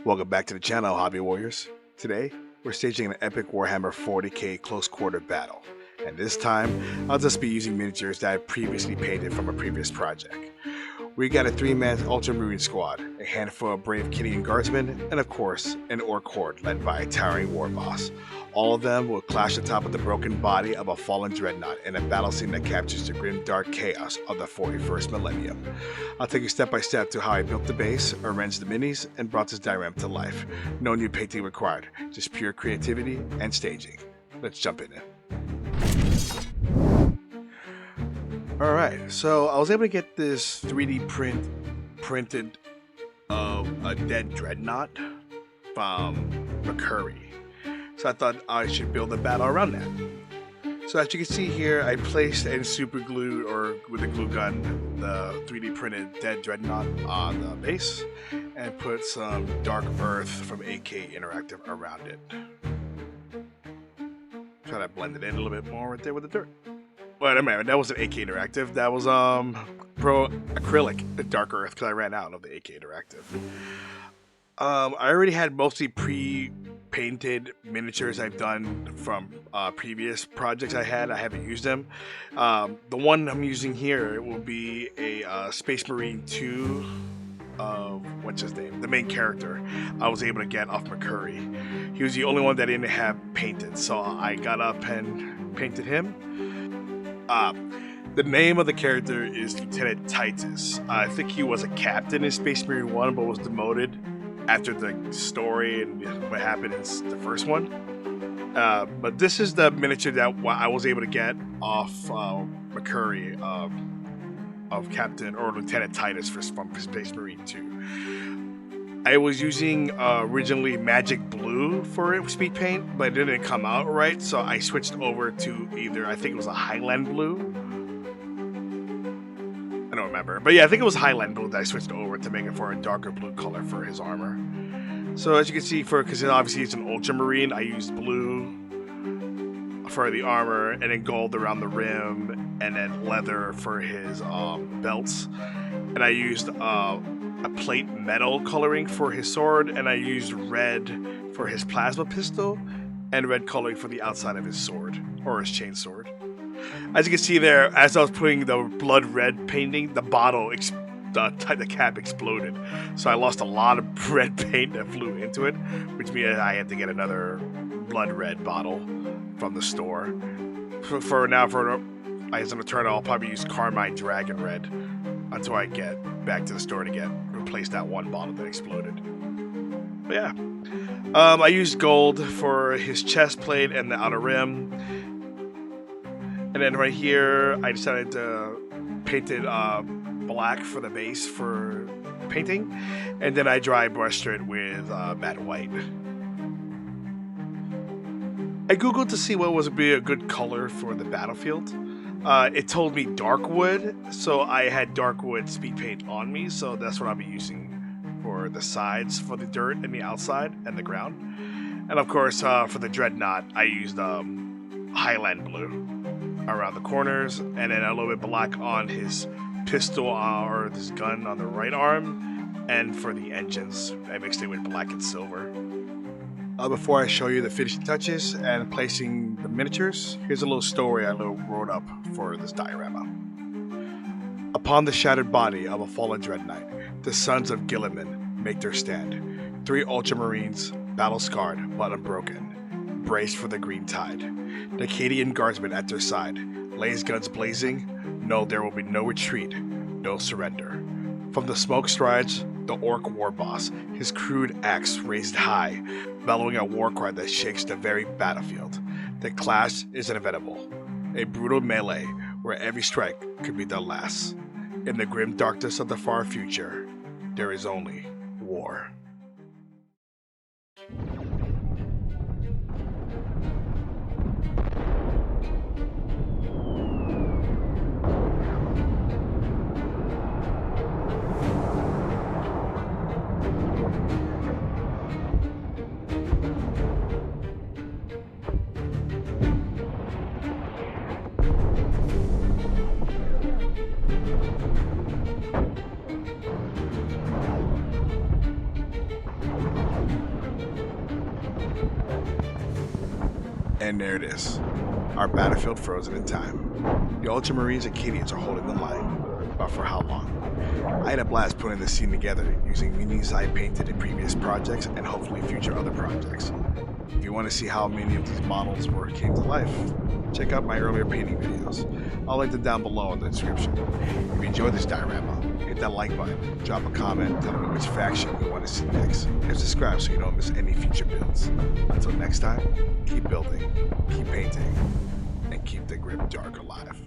Welcome back to the channel, Hobby Warriors. Today, we're staging an epic Warhammer 40K close quarter battle, and this time, I'll just be using miniatures that I previously painted from a previous project. We got a 3-man Ultramarine squad, a handful of brave Cadian Guardsmen, and of course, an Ork Horde led by a towering Warboss. All of them will clash atop of the broken body of a fallen Dreadnought in a battle scene that captures the Grimdark chaos of the 41st millennium. I'll take you step by step to how I built the base, arranged the minis, and brought this diorama to life. No new painting required, just pure creativity and staging. Let's jump in it. Alright, so I was able to get this 3D printed of a dead Dreadnought from McCurry. So I thought I should build a battle around that. So as you can see here, I placed and super glued, or with a glue gun, the 3D printed dead Dreadnought on the base and put some dark earth from AK Interactive around it. Try to blend it in a little bit more right there with the dirt. But I mean, that wasn't AK Interactive. That was Pro Acrylic, the dark earth, because I ran out of the AK Interactive. I already had mostly pre-painted miniatures I've done from previous projects I haven't used them. The one I'm using here will be a Space Marine 2 of, what's his name? The main character I was able to get off McCurry. He was the only one that didn't have painted, so I got up and painted him. The name of the character is Lieutenant Titus. I think he was a captain in Space Marine 1, but was demoted after the story and what happened in the first one. But this is the miniature that I was able to get off McCurry of Captain or Lieutenant Titus from Space Marine 2. I was using originally Magic Blue for speed paint, but it didn't come out right, so I switched over to either, I think it was a Highland Blue. I don't remember, but yeah, I think it was Highland Blue that I switched over to make it for a darker blue color for his armor. So as you can see, because obviously it's an Ultramarine, I used blue for the armor, and then gold around the rim, and then leather for his belts. And I used a plate metal coloring for his sword, and I used red for his plasma pistol, and red coloring for the outside of his sword, or his chain sword. As you can see there, as I was putting the blood red painting, the bottle, the cap exploded. So I lost a lot of red paint that flew into it, which means I had to get another blood red bottle from the store. For now, as an eternal, I'll probably use Carmine Dragon Red until I get back to the store to replace that one bottle that exploded. But yeah, I used gold for his chest plate and the outer rim. And then right here, I decided to paint it black for the base for painting. And then I dry brushed it with matte white. I googled to see what would be a good color for the battlefield. It told me dark wood, so I had dark wood speed paint on me, so that's what I'll be using for the sides, for the dirt and the outside and the ground. And of course, for the Dreadnought, I used Highland Blue around the corners, and then a little bit black on his pistol or his gun on the right arm, and for the engines, I mixed it with black and silver. Before I show you the finishing touches and placing the miniatures, here's a little story I wrote up for this diorama. Upon the shattered body of a fallen Dreadnought, the sons of Guilliman make their stand. 3 Ultramarines, battle-scarred but unbroken, braced for the green tide. The Cadian Guardsmen at their side, lays guns blazing, know there will be no retreat, no surrender. From the smoke strides the Ork Warboss, his crude axe raised high, bellowing a war cry that shakes the very battlefield. The clash is inevitable, a brutal melee where every strike could be the last. In the grim darkness of the far future, there is only war. And there it is. Our battlefield frozen in time. The Ultramarines and Cadians are holding the line. But for how long? I had a blast putting this scene together using minis I painted in previous projects and hopefully future other projects. If you want to see how many of these models came to life, check out my earlier painting videos. I'll link them down below in the description. If you enjoyed this diorama, hit that like button, drop a comment, tell me which faction you want to see next, and subscribe so you don't miss any future builds. Until next time, keep building, keep painting, and keep the Grimdark alive.